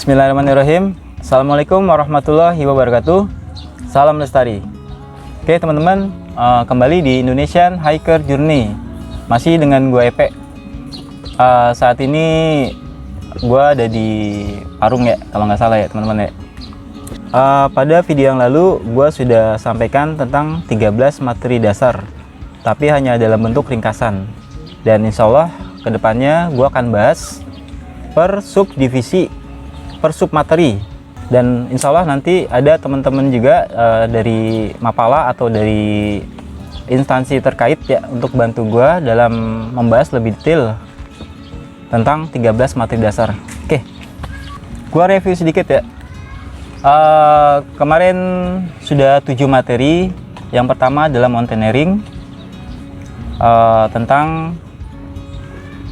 Bismillahirrahmanirrahim. Assalamualaikum warahmatullahi wabarakatuh. Salam lestari. Oke teman-teman, kembali di Indonesian Hiker Journey. Masih dengan gue Epe. Saat ini gue ada di Parung ya, kalau nggak salah ya teman-teman ya. Pada video yang lalu gue sudah sampaikan tentang 13 materi dasar, tapi hanya dalam bentuk ringkasan. Dan insya Allah kedepannya gue akan bahas per subdivisi, per submateri. Dan insya Allah nanti ada teman-teman juga dari Mapala atau dari instansi terkait ya untuk bantu gue dalam membahas lebih detail tentang 13 materi dasar. Oke, gue review sedikit ya. Kemarin sudah 7 materi. Yang pertama adalah mountaineering, tentang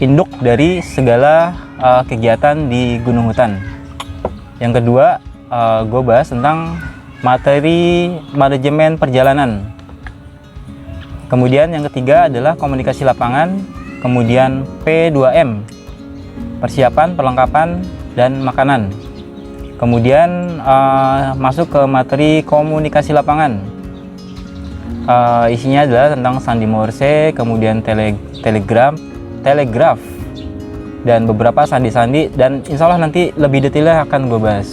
induk dari segala kegiatan di gunung hutan. Yang kedua, gue bahas tentang materi manajemen perjalanan. Kemudian yang ketiga adalah komunikasi lapangan. Kemudian P2M, persiapan, perlengkapan, dan makanan. Kemudian masuk ke materi komunikasi lapangan. Isinya adalah tentang sandi Morse, kemudian telegraf, dan beberapa sandi-sandi, dan insya Allah nanti lebih detailnya akan gue bahas.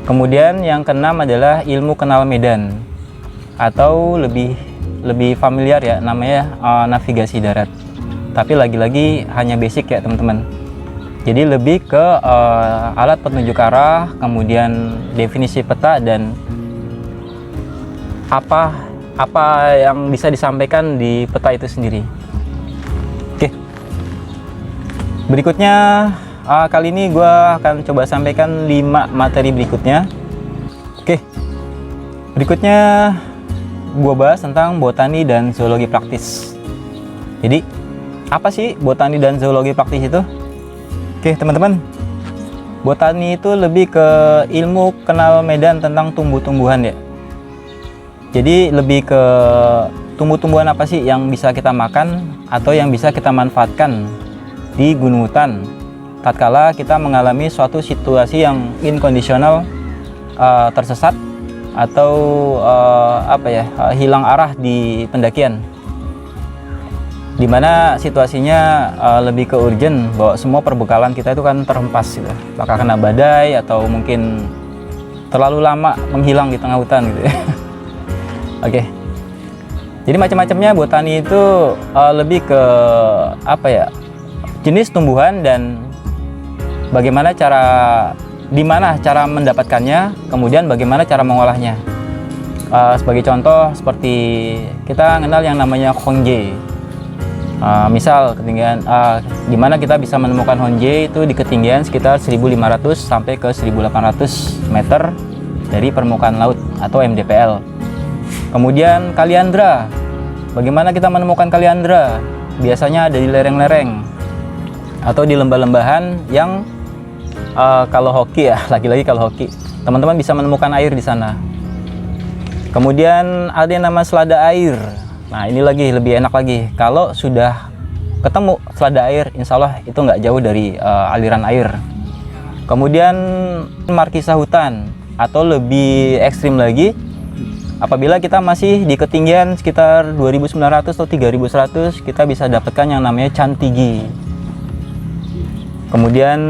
Kemudian yang keenam adalah ilmu kenal medan, atau lebih familiar ya namanya navigasi darat. Tapi lagi-lagi hanya basic ya teman-teman. Jadi lebih ke alat petunjuk arah, kemudian definisi peta, dan apa yang bisa disampaikan di peta itu sendiri. Oke. Berikutnya kali ini gue akan coba sampaikan 5 materi berikutnya. Oke. Berikutnya gue bahas tentang botani dan zoologi praktis. Jadi apa sih botani dan zoologi praktis itu? Oke teman-teman, botani itu lebih ke ilmu kenal medan tentang tumbuh-tumbuhan ya. Jadi lebih ke tumbuh-tumbuhan apa sih yang bisa kita makan atau yang bisa kita manfaatkan di gunung hutan tatkala kita mengalami suatu situasi yang inkondisional, tersesat atau hilang arah di pendakian, dimana situasinya lebih ke urgent bahwa semua perbekalan kita itu kan terhempas gitu. Apakah kena badai atau mungkin terlalu lama menghilang di tengah hutan gitu ya. Oke. Jadi macam-macamnya botani itu lebih ke jenis tumbuhan dan bagaimana dimana cara mendapatkannya, kemudian bagaimana cara mengolahnya. Sebagai contoh seperti kita kenal yang namanya honje. Misal ketinggian di mana kita bisa menemukan honje itu di ketinggian sekitar 1.500 sampai ke 1.800 meter dari permukaan laut atau MDPL. Kemudian kaliandra. Bagaimana kita menemukan kaliandra? Biasanya ada di lereng-lereng atau di lembah-lembahan yang kalau hoki ya, lagi-lagi kalau hoki, teman-teman bisa menemukan air di sana. Kemudian ada yang nama selada air. Nah ini lagi lebih enak lagi. Kalau sudah ketemu selada air, insya Allah itu nggak jauh dari aliran air. Kemudian markisa hutan, atau lebih ekstrim lagi, apabila kita masih di ketinggian sekitar 2.900 atau 3.100, kita bisa dapatkan yang namanya cantigi. Kemudian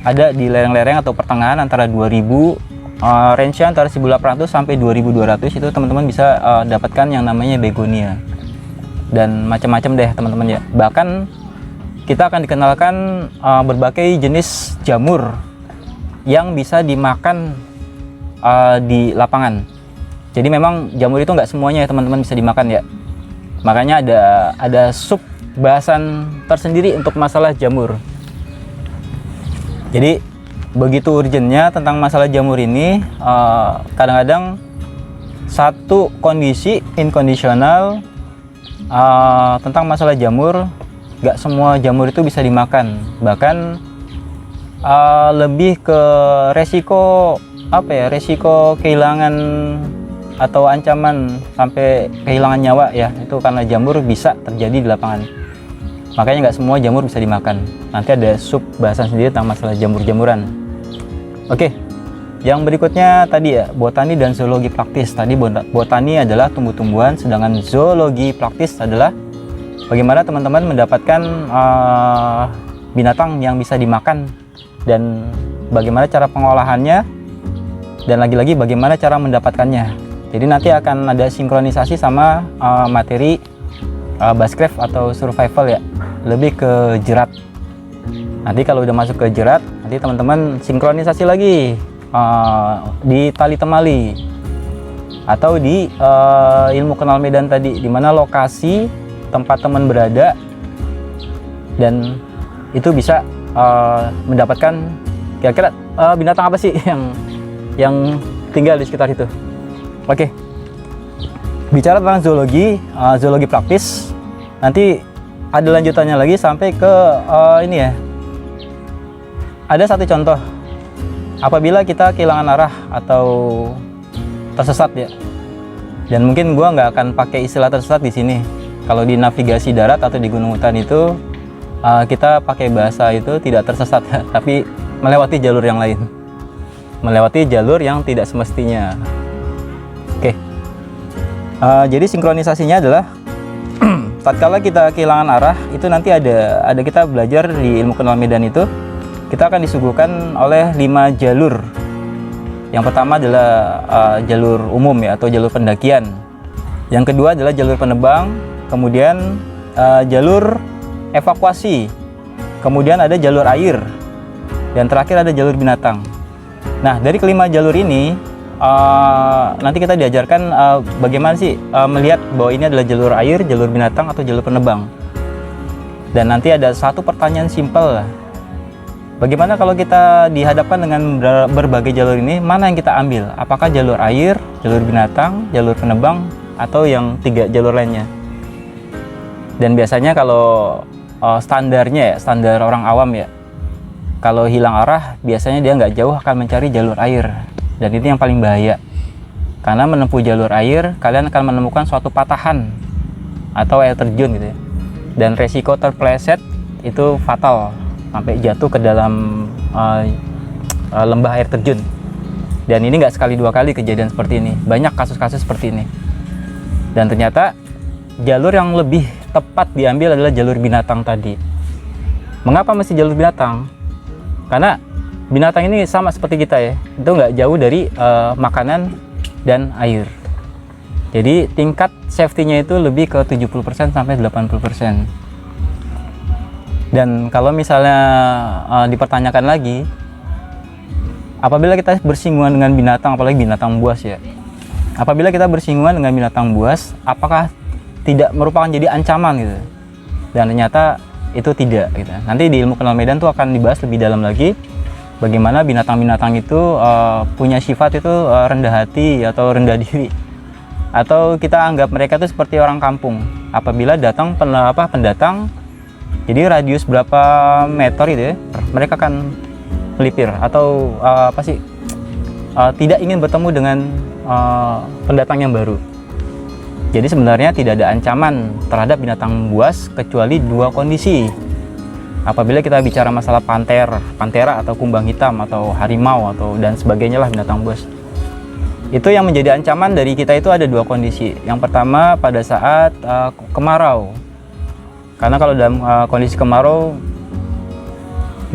ada di lereng-lereng atau pertengahan antara 2.000, range antara 1.800 sampai 2.200, itu teman-teman bisa dapatkan yang namanya begonia. Dan macam-macam deh teman-teman ya. Bahkan kita akan dikenalkan berbagai jenis jamur yang bisa dimakan di lapangan. Jadi memang jamur itu nggak semuanya ya teman-teman bisa dimakan ya. Makanya ada sub bahasan tersendiri untuk masalah jamur. Jadi begitu urgentnya tentang masalah jamur ini, kadang-kadang satu kondisi inkondisional tentang masalah jamur, nggak semua jamur itu bisa dimakan. Bahkan lebih ke resiko kehilangan atau ancaman sampai kehilangan nyawa ya, itu karena jamur bisa terjadi di lapangan. Makanya nggak semua jamur bisa dimakan. Nanti ada sub bahasan sendiri tentang masalah jamur-jamuran. Oke, yang berikutnya tadi ya, botani dan zoologi praktis. Tadi botani adalah tumbuh-tumbuhan, sedangkan zoologi praktis adalah bagaimana teman-teman mendapatkan binatang yang bisa dimakan, dan bagaimana cara pengolahannya, dan lagi-lagi bagaimana cara mendapatkannya. Jadi nanti akan ada sinkronisasi sama materi bushcraft atau survival ya, lebih ke jerat. Nanti kalau udah masuk ke jerat, nanti teman-teman sinkronisasi lagi di tali temali atau di ilmu kenal medan tadi, dimana lokasi tempat teman berada, dan itu bisa mendapatkan kira-kira binatang apa sih yang tinggal di sekitar itu. Oke, bicara tentang zoologi praktis, nanti ada lanjutannya lagi sampai ke ini ya. Ada satu contoh, apabila kita kehilangan arah atau tersesat ya, dan mungkin gua nggak akan pakai istilah tersesat di sini. Kalau di navigasi darat atau di gunung hutan itu kita pakai bahasa itu tidak tersesat, tapi melewati jalur yang lain, melewati jalur yang tidak semestinya. Oke, jadi sinkronisasinya adalah tatkala kita kehilangan arah itu nanti ada kita belajar di ilmu kenal medan itu, kita akan disuguhkan oleh 5 jalur. Yang pertama adalah jalur umum ya, atau jalur pendakian. Yang kedua adalah jalur penebang, kemudian jalur evakuasi, kemudian ada jalur air, dan terakhir ada jalur binatang. Nah, dari kelima jalur ini nanti kita diajarkan bagaimana sih melihat bahwa ini adalah jalur air, jalur binatang, atau jalur penebang. Dan nanti ada satu pertanyaan simpel, bagaimana kalau kita dihadapkan dengan berbagai jalur ini, mana yang kita ambil? Apakah jalur air, jalur binatang, jalur penebang, atau yang 3 jalur lainnya? Dan biasanya kalau standarnya ya, standar orang awam ya, kalau hilang arah biasanya dia nggak jauh akan mencari jalur air. Dan itu yang paling bahaya, karena menempuh jalur air kalian akan menemukan suatu patahan atau air terjun gitu ya, dan resiko terpleset itu fatal sampai jatuh ke dalam lembah air terjun. Dan ini nggak sekali 2 kali kejadian seperti ini, banyak kasus-kasus seperti ini. Dan ternyata jalur yang lebih tepat diambil adalah jalur binatang tadi. Mengapa mesti jalur binatang? Karena binatang ini sama seperti kita ya, itu nggak jauh dari makanan dan air. Jadi tingkat safety-nya itu lebih ke 70% sampai 80%. Dan kalau misalnya dipertanyakan lagi, apabila kita bersinggungan dengan binatang, apalagi binatang buas ya, apabila kita bersinggungan dengan binatang buas, apakah tidak merupakan jadi ancaman gitu? Dan ternyata itu tidak gitu. Nanti di ilmu kenal medan tuh akan dibahas lebih dalam lagi, bagaimana binatang-binatang itu punya sifat itu rendah hati atau rendah diri, atau kita anggap mereka itu seperti orang kampung. Apabila datang pendatang, jadi radius berapa meter itu ya, mereka akan melipir atau tidak ingin bertemu dengan pendatang yang baru. Jadi sebenarnya tidak ada ancaman terhadap binatang buas kecuali 2 kondisi. Apabila kita bicara masalah pantera atau kumbang hitam atau harimau atau dan sebagainya lah binatang buas, itu yang menjadi ancaman dari kita itu ada 2 kondisi. Yang pertama pada saat kemarau, karena kalau dalam kondisi kemarau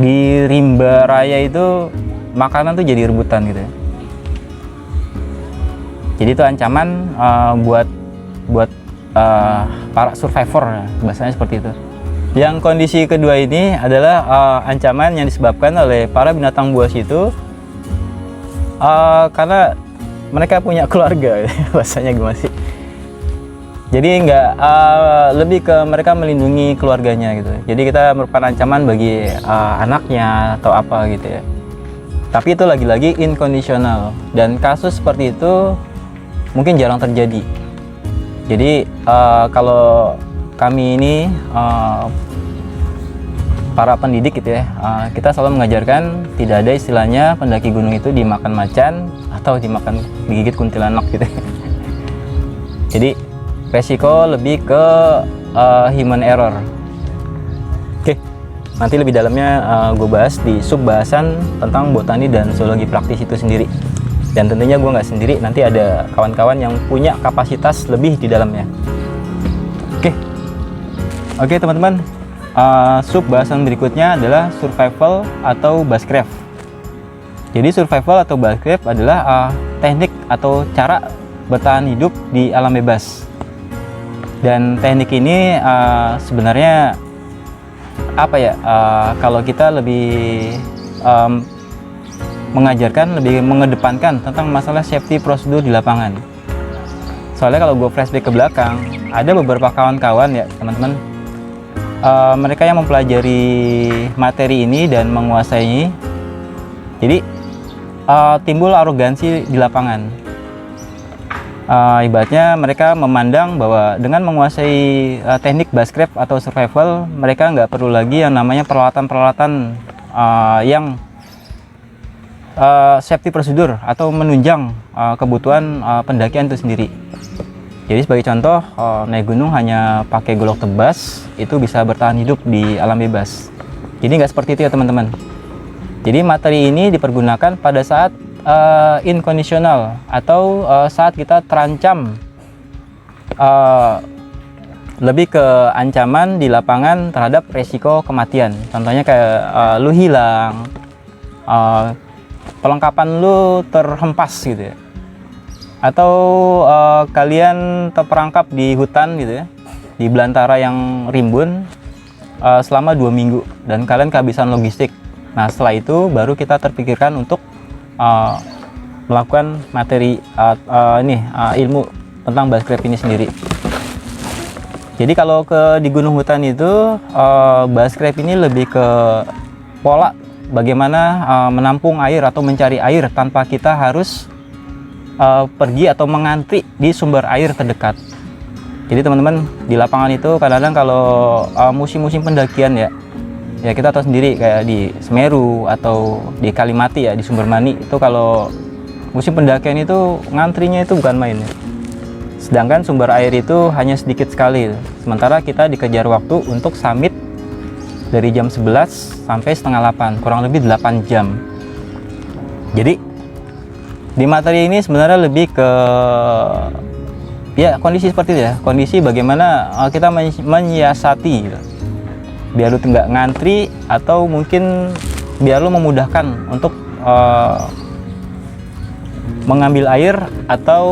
di rimba raya itu makanan tuh jadi rebutan gitu ya. Jadi itu ancaman buat para survivor, bahasanya seperti itu. Yang kondisi kedua ini adalah ancaman yang disebabkan oleh para binatang buas itu karena mereka punya keluarga, bahasanya gimana sih? Jadi lebih ke mereka melindungi keluarganya gitu. Jadi kita merupakan ancaman bagi anaknya atau apa gitu ya. Tapi itu lagi-lagi inkondisional, dan kasus seperti itu mungkin jarang terjadi. Jadi kalau kami ini para pendidik gitu ya, kita selalu mengajarkan tidak ada istilahnya pendaki gunung itu dimakan macan atau digigit kuntilanak gitu. Jadi resiko lebih ke human error. nanti lebih dalamnya gue bahas di sub bahasan tentang botani dan zoologi praktis itu sendiri. Dan tentunya gue nggak sendiri, nanti ada kawan-kawan yang punya kapasitas lebih di dalamnya. Oke teman-teman, sub bahasan berikutnya adalah survival atau bushcraft. Jadi survival atau bushcraft adalah teknik atau cara bertahan hidup di alam bebas. Dan teknik ini sebenarnya apa ya, kalau kita lebih mengajarkan, lebih mengedepankan tentang masalah safety prosedur di lapangan. Soalnya kalau gue flashback ke belakang, ada beberapa kawan-kawan ya teman-teman, mereka yang mempelajari materi ini dan menguasainya, jadi timbul arogansi di lapangan. Ibaratnya mereka memandang bahwa dengan menguasai teknik bushcraft atau survival, mereka nggak perlu lagi yang namanya peralatan-peralatan yang safety prosedur atau menunjang kebutuhan pendakian itu sendiri. Jadi sebagai contoh, naik gunung hanya pakai golok tebas itu bisa bertahan hidup di alam bebas. Jadi nggak seperti itu ya teman-teman. Jadi materi ini dipergunakan pada saat inkondisional atau saat kita terancam, lebih ke ancaman di lapangan terhadap resiko kematian. Contohnya kayak lu hilang, perlengkapan lu terhempas gitu ya, atau kalian terperangkap di hutan gitu ya, di belantara yang rimbun selama 2 minggu dan kalian kehabisan logistik. Nah setelah itu baru kita terpikirkan untuk melakukan materi ilmu tentang bushcraft ini sendiri. Jadi kalau di gunung hutan itu bushcraft ini lebih ke pola bagaimana menampung air atau mencari air tanpa kita harus pergi atau mengantri di sumber air terdekat. Jadi teman-teman, di lapangan itu kadang-kadang kalau musim-musim pendakian ya kita tahu sendiri kayak di Semeru atau di Kalimati ya, di Sumbermani itu kalau musim pendakian itu ngantrinya itu bukan main ya. Sedangkan sumber air itu hanya sedikit sekali. Sementara kita dikejar waktu untuk summit dari jam 11 sampai setengah 8, kurang lebih 8 jam. Jadi di materi ini sebenarnya lebih ke ya kondisi seperti itu ya, kondisi bagaimana kita menyiasati gitu. Biar lu nggak ngantri atau mungkin biar lu memudahkan untuk mengambil air atau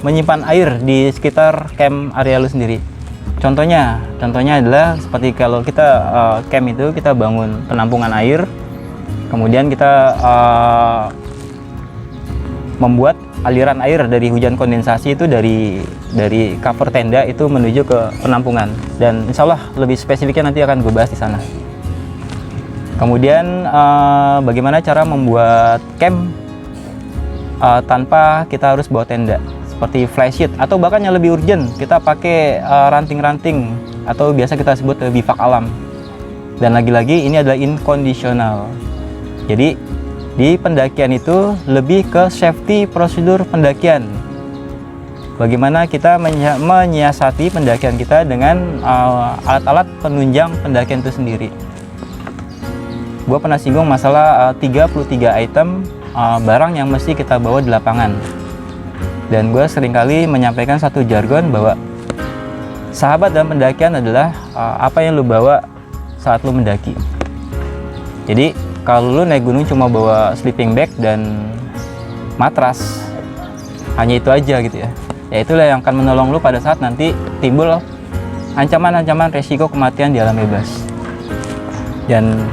menyimpan air di sekitar camp area lu sendiri. Contohnya adalah seperti kalau kita camp itu kita bangun penampungan air, kemudian kita membuat aliran air dari hujan kondensasi itu dari cover tenda itu menuju ke penampungan, dan insya Allah lebih spesifiknya nanti akan gue bahas di sana. Kemudian bagaimana cara membuat camp tanpa kita harus bawa tenda, seperti flysheet atau bahkan yang lebih urgent kita pakai ranting-ranting atau biasa kita sebut bivak alam. Dan lagi-lagi ini adalah inkondisional. Jadi di pendakian itu lebih ke safety prosedur pendakian. Bagaimana kita menyiasati pendakian kita dengan alat-alat penunjang pendakian itu sendiri. Gue pernah singgung masalah 33 item barang yang mesti kita bawa di lapangan. Dan gue seringkali menyampaikan satu jargon bahwa sahabat dalam pendakian adalah apa yang lu bawa saat lu mendaki. Jadi kalau lu naik gunung cuma bawa sleeping bag dan matras, hanya itu aja gitu ya, ya itulah yang akan menolong lu pada saat nanti timbul ancaman-ancaman resiko kematian di alam bebas. Dan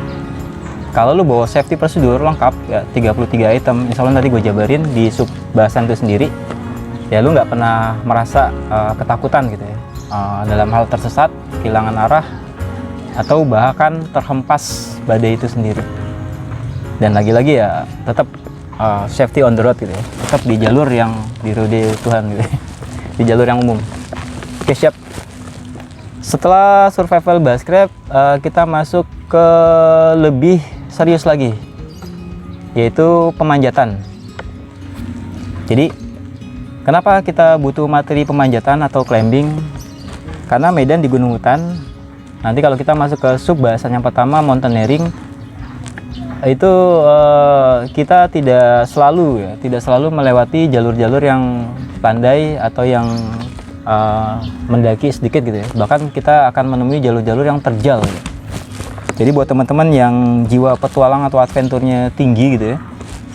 kalau lu bawa safety prosedur lengkap ya 33 item, insya Allah nanti gue jabarin di sub bahasan itu sendiri, ya lu nggak pernah merasa ketakutan gitu ya dalam hal tersesat, kehilangan arah, atau bahkan terhempas badai itu sendiri. Dan lagi-lagi ya tetap safety on the road gitu ya, tetap di jalur yang dirudi Tuhan gitu ya. Di jalur yang umum. Oke, siap. Setelah survival bushcraft, kita masuk ke lebih serius lagi, yaitu pemanjatan. Jadi kenapa kita butuh materi pemanjatan atau climbing? Karena medan di gunung hutan Nanti kalau kita masuk ke sub bahasan yang pertama, mountaineering, itu kita tidak selalu melewati jalur-jalur yang landai atau yang mendaki sedikit gitu ya. Bahkan kita akan menemui jalur-jalur yang terjal gitu. Jadi buat teman-teman yang jiwa petualang atau adventure-nya tinggi gitu ya,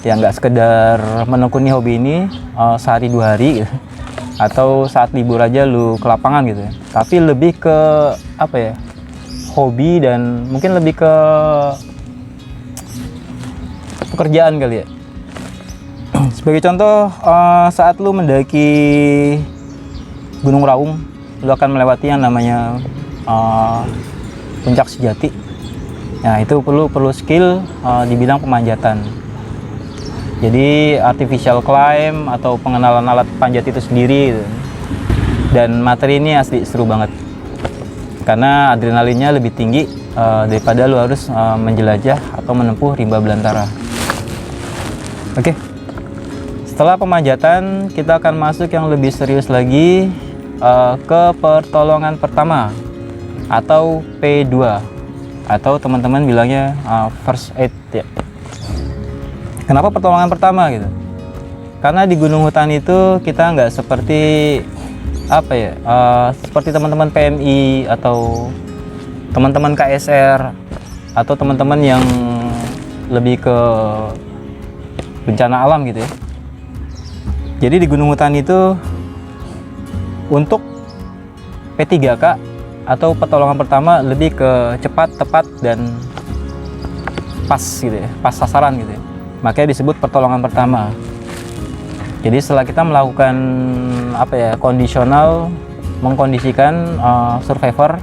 yang nggak sekedar menekuni hobi ini sehari 2 hari gitu, atau saat libur aja lu ke lapangan gitu ya, tapi lebih ke apa ya, hobi dan mungkin lebih ke pekerjaan kali ya. Sebagai contoh, saat lu mendaki Gunung Raung, lu akan melewati yang namanya Puncak Sejati. Nah, itu perlu skill di bidang pemanjatan. Jadi artificial climb atau pengenalan alat panjat itu sendiri gitu. Dan materi ini asli seru banget karena adrenalinnya lebih tinggi daripada lu harus menjelajah atau menempuh rimba belantara. Oke. Setelah pemanjatan, kita akan masuk yang lebih serius lagi ke pertolongan pertama atau P2, atau teman-teman bilangnya first aid ya. Kenapa pertolongan pertama gitu? Karena di gunung hutan itu kita nggak seperti apa ya, seperti teman-teman PMI atau teman-teman KSR atau teman-teman yang lebih ke bencana alam gitu ya. Jadi di gunung hutan itu untuk P3K atau pertolongan pertama lebih ke cepat, tepat, dan pas gitu ya, pas sasaran gitu ya. Makanya disebut pertolongan pertama. Jadi setelah kita melakukan apa ya, kondisional, mengkondisikan survivor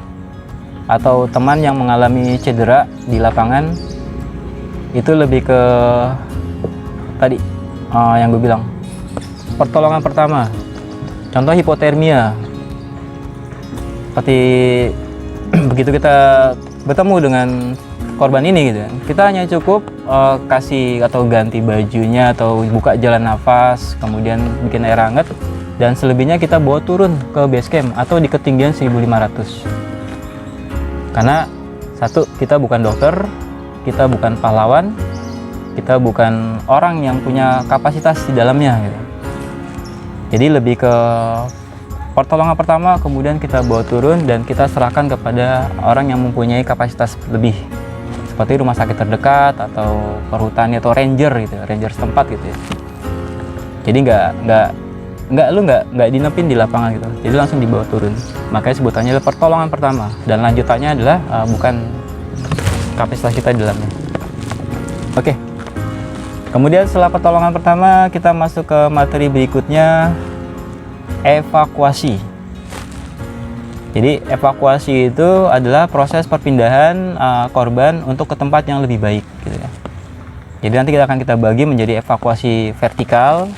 atau teman yang mengalami cedera di lapangan, itu lebih ke tadi yang gue bilang, pertolongan pertama. Contoh hipotermia. Seperti begitu kita bertemu dengan korban ini gitu, kita hanya cukup kasih atau ganti bajunya atau buka jalan nafas, kemudian bikin air hangat, dan selebihnya kita bawa turun ke base camp atau di ketinggian 1500. Karena satu, kita bukan dokter, kita bukan pahlawan, kita bukan orang yang punya kapasitas di dalamnya gitu. Jadi lebih ke pertolongan pertama, kemudian kita bawa turun dan kita serahkan kepada orang yang mempunyai kapasitas lebih, seperti rumah sakit terdekat atau perhutani atau ranger gitu, ranger setempat gitu ya. Jadi nggak dinepin di lapangan gitu, jadi langsung dibawa turun. Makanya sebutannya adalah pertolongan pertama, dan lanjutannya adalah bukan kapasitas kita di dalamnya. Oke. Kemudian setelah pertolongan pertama, kita masuk ke materi berikutnya, evakuasi. Jadi evakuasi itu adalah proses perpindahan korban untuk ke tempat yang lebih baik gitu ya. Jadi nanti kita bagi menjadi evakuasi vertikal,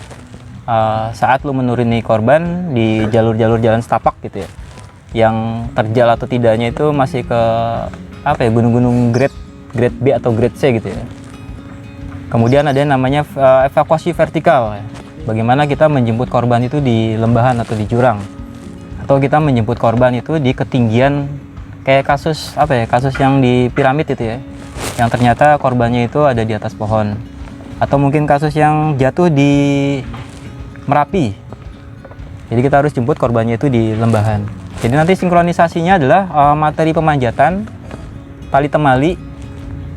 saat lu menuruni korban di jalur-jalur jalan setapak gitu ya, yang terjal atau tidaknya itu masih ke apa ya, gunung-gunung grade B atau grade C gitu ya. Kemudian ada yang namanya evakuasi vertikal, bagaimana kita menjemput korban itu di lembahan atau di jurang, atau kita menjemput korban itu di ketinggian, kayak kasus apa ya, kasus yang di piramid itu ya, yang ternyata korbannya itu ada di atas pohon, atau mungkin kasus yang jatuh di Merapi, jadi kita harus jemput korbannya itu di lembahan. Jadi nanti sinkronisasinya adalah materi pemanjatan, tali temali,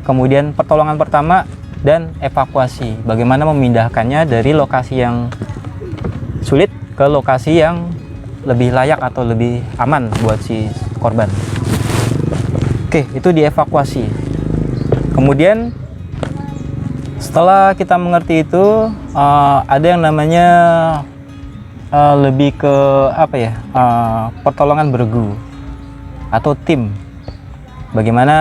kemudian pertolongan pertama, dan evakuasi, bagaimana memindahkannya dari lokasi yang sulit ke lokasi yang lebih layak atau lebih aman buat si korban. Oke, itu dievakuasi. Kemudian setelah kita mengerti itu, ada yang namanya lebih ke apa ya, pertolongan bergu atau tim. Bagaimana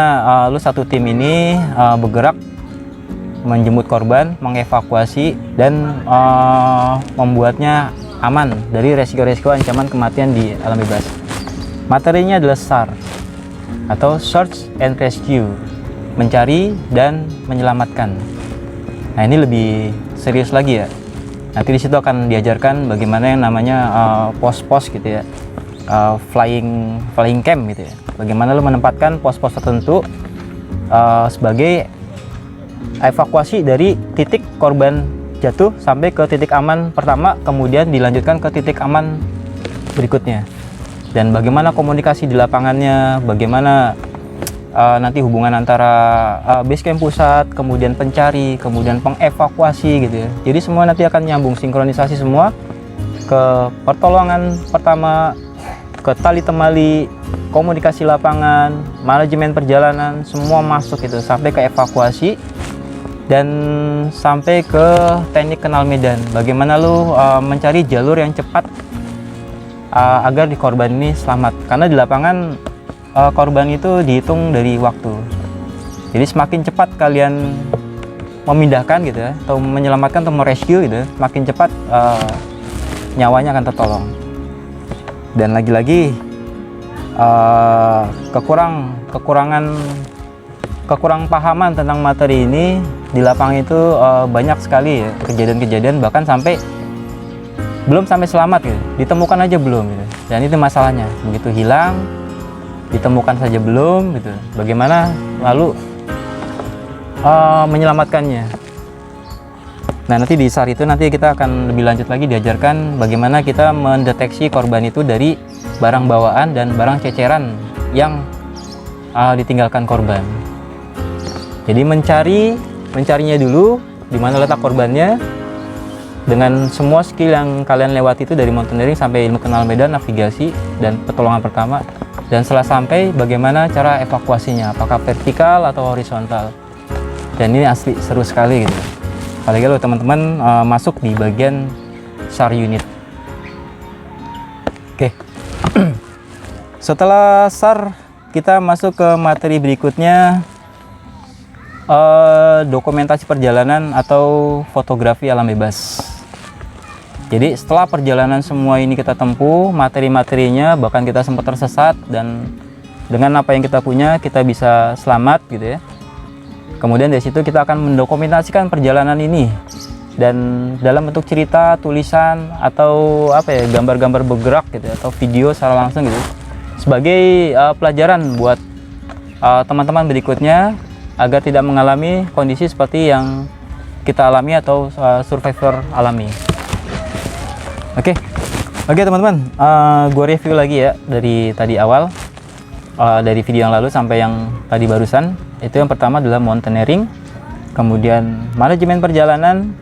lu satu tim ini bergerak menjemput korban, mengevakuasi, dan membuatnya aman dari resiko-resiko ancaman kematian di alam bebas. Materinya adalah SAR atau Search and Rescue, mencari dan menyelamatkan. Nah, ini lebih serius lagi ya. Nanti di situ akan diajarkan bagaimana yang namanya pos-pos gitu ya. flying camp gitu ya. Bagaimana lu menempatkan pos-pos tertentu sebagai evakuasi dari titik korban jatuh sampai ke titik aman pertama, kemudian dilanjutkan ke titik aman berikutnya. Dan bagaimana komunikasi di lapangannya, bagaimana nanti hubungan antara base camp pusat, kemudian pencari, kemudian pengevakuasi gitu ya. Jadi semua nanti akan nyambung, sinkronisasi semua ke pertolongan pertama, ke tali temali, komunikasi lapangan, manajemen perjalanan, semua masuk itu sampai ke evakuasi dan sampai ke teknik kenal medan. Bagaimana lu mencari jalur yang cepat agar di korban ini selamat, karena di lapangan korban itu dihitung dari waktu. Jadi semakin cepat kalian memindahkan gitu ya, atau menyelamatkan atau merescue gitu, semakin cepat nyawanya akan tertolong. Dan lagi-lagi kekurang pahaman tentang materi ini di lapangan itu banyak sekali ya kejadian-kejadian, bahkan belum sampai selamat gitu, ditemukan aja belum gitu. Dan itu masalahnya, begitu hilang ditemukan saja belum gitu, bagaimana lalu menyelamatkannya. Nah, nanti di SAR itu nanti kita akan lebih lanjut lagi diajarkan bagaimana kita mendeteksi korban itu dari barang bawaan dan barang ceceran yang ditinggalkan korban. Jadi mencarinya dulu, di mana letak korbannya, dengan semua skill yang kalian lewati itu dari mountaineering sampai ilmu kenal medan, navigasi, dan pertolongan pertama. Dan setelah sampai, bagaimana cara evakuasinya, apakah vertikal atau horizontal. Dan ini asli seru sekali gitu. Apalagi kalau teman-teman masuk di bagian SAR unit. Oke. Setelah SAR, kita masuk ke materi berikutnya, dokumentasi perjalanan atau fotografi alam bebas. Jadi setelah perjalanan semua ini kita tempuh, materi-materinya, bahkan kita sempat tersesat, dan dengan apa yang kita punya kita bisa selamat gitu ya. Kemudian dari situ kita akan mendokumentasikan perjalanan ini, dan dalam bentuk cerita, tulisan, atau apa ya, gambar-gambar bergerak gitu ya, atau video secara langsung gitu, sebagai pelajaran buat teman-teman berikutnya agar tidak mengalami kondisi seperti yang kita alami atau survivor alami. Oke teman-teman, gue review lagi ya dari tadi awal, dari video yang lalu sampai yang tadi barusan. Itu yang pertama adalah mountaineering, kemudian manajemen perjalanan,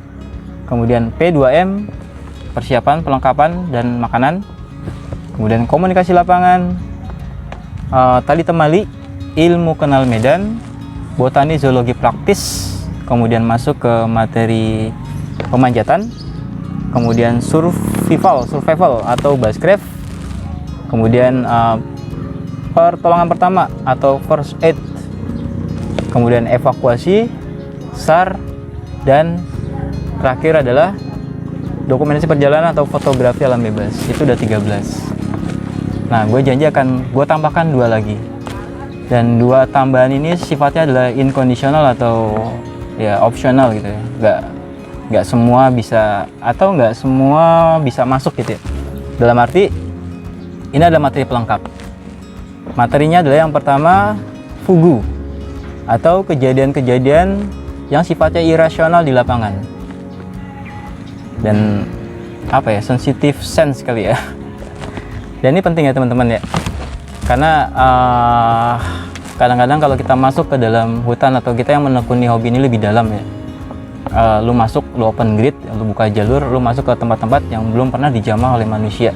kemudian P2M, persiapan, perlengkapan, dan makanan, kemudian komunikasi lapangan, tali temali, ilmu kenal medan, botani zoologi praktis, kemudian masuk ke materi pemanjatan, kemudian survival atau bushcraft, kemudian pertolongan pertama atau first aid, kemudian evakuasi, SAR, dan terakhir adalah dokumentasi perjalanan atau fotografi alam bebas. Itu udah 13. Nah, gue janji akan gue tambahkan 2 lagi, dan 2 tambahan ini sifatnya adalah inconditional atau ya optional gitu ya, nggak semua bisa, atau nggak semua bisa masuk gitu ya. Dalam arti ini adalah materi pelengkap. Materinya adalah yang pertama fugu atau kejadian-kejadian yang sifatnya irasional di lapangan, dan apa ya, sensitive sense kali ya. Dan ini penting ya teman-teman ya, karena kadang-kadang kalau kita masuk ke dalam hutan atau kita yang menekuni hobi ini lebih dalam ya, lu masuk, lu open grid, lu buka jalur, lu masuk ke tempat-tempat yang belum pernah dijamah oleh manusia.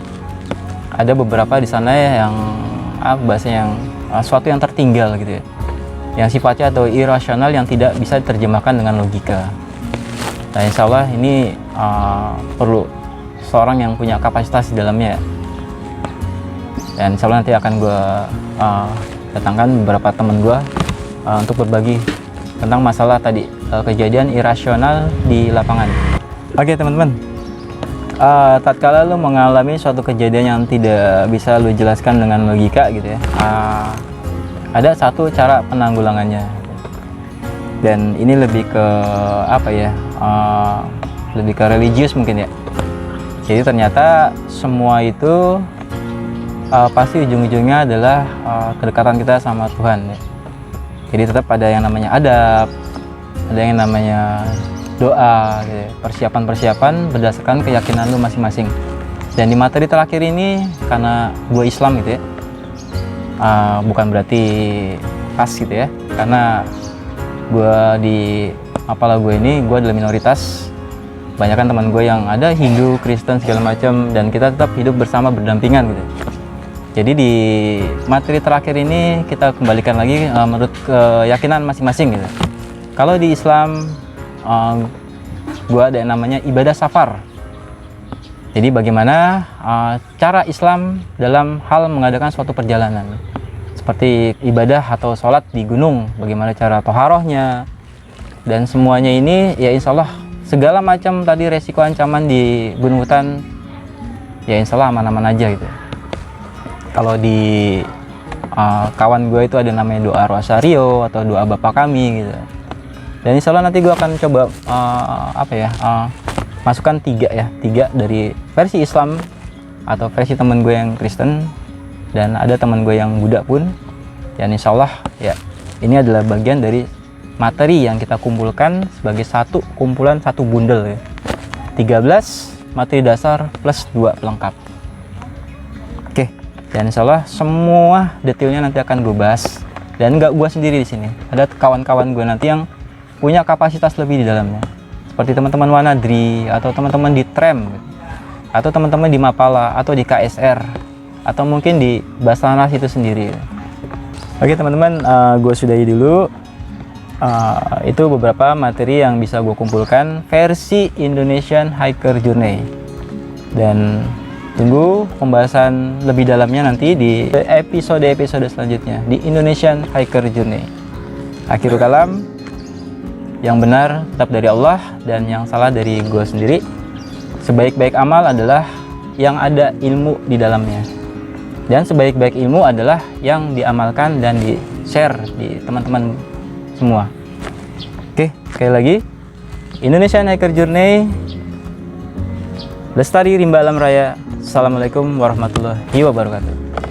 Ada beberapa di sana ya yang bahasanya yang suatu yang tertinggal gitu ya, yang sifatnya atau irasional yang tidak bisa diterjemahkan dengan logika. Nah, insya Allah ini perlu seorang yang punya kapasitas di dalamnya, dan insya Allah nanti akan gue datangkan beberapa teman gue untuk berbagi tentang masalah tadi, kejadian irasional di lapangan. Oke teman-teman, tatkala lu mengalami suatu kejadian yang tidak bisa lu jelaskan dengan logika gitu ya, ada satu cara penanggulangannya, dan ini lebih ke apa ya, lebih ke religius mungkin ya. Jadi ternyata semua itu pasti ujung-ujungnya adalah kedekatan kita sama Tuhan ya. Jadi tetap ada yang namanya adab, ada yang namanya doa gitu ya. Persiapan-persiapan berdasarkan keyakinan lu masing-masing. Dan di materi terakhir ini karena gue Islam gitu ya, bukan berarti pas gitu ya, karena gue di apalah gue ini, gue adalah minoritas. Banyak kan teman gue yang ada Hindu, Kristen segala macam, dan kita tetap hidup bersama berdampingan gitu. Jadi di materi terakhir ini kita kembalikan lagi menurut keyakinan masing-masing gitu. Kalau di Islam gue ada yang namanya ibadah safar. Jadi bagaimana cara Islam dalam hal mengadakan suatu perjalanan, seperti ibadah atau sholat di gunung, bagaimana cara toharohnya, dan semuanya ini ya insya Allah segala macam tadi resiko ancaman di gunung hutan ya insya Allah aman-aman aja gitu. Kalau di kawan gue itu ada namanya doa Rosario atau doa Bapa Kami gitu. Dan insya Allah nanti gue akan coba masukkan tiga dari versi Islam atau versi teman gue yang Kristen, dan ada teman gue yang Buddha pun. Dan insya Allah ya ini adalah bagian dari materi yang kita kumpulkan sebagai satu kumpulan, satu bundel ya. 13 materi dasar plus 2 pelengkap. Oke, dan insya Allah semua detailnya nanti akan gue bahas, dan nggak gue sendiri di sini. Ada kawan-kawan gue nanti yang punya kapasitas lebih di dalamnya, seperti teman-teman Wanadri atau teman-teman di Trem atau teman-teman di Mapala atau di KSR atau mungkin di Basarnas itu sendiri. Oke teman-teman, gue sudahi dulu. Itu beberapa materi yang bisa gue kumpulkan versi Indonesian Hiker Journey, dan tunggu pembahasan lebih dalamnya nanti di episode-episode selanjutnya di Indonesian Hiker Journey. Akhirul kalam, yang benar tetap dari Allah dan yang salah dari gue sendiri. Sebaik-baik amal adalah yang ada ilmu di dalamnya, dan sebaik-baik ilmu adalah yang diamalkan dan di-share di teman-teman semua. Oke, sekali lagi, Indonesian Hiker Journey, Lestari Rimba Alam Raya. Assalamualaikum warahmatullahi wabarakatuh.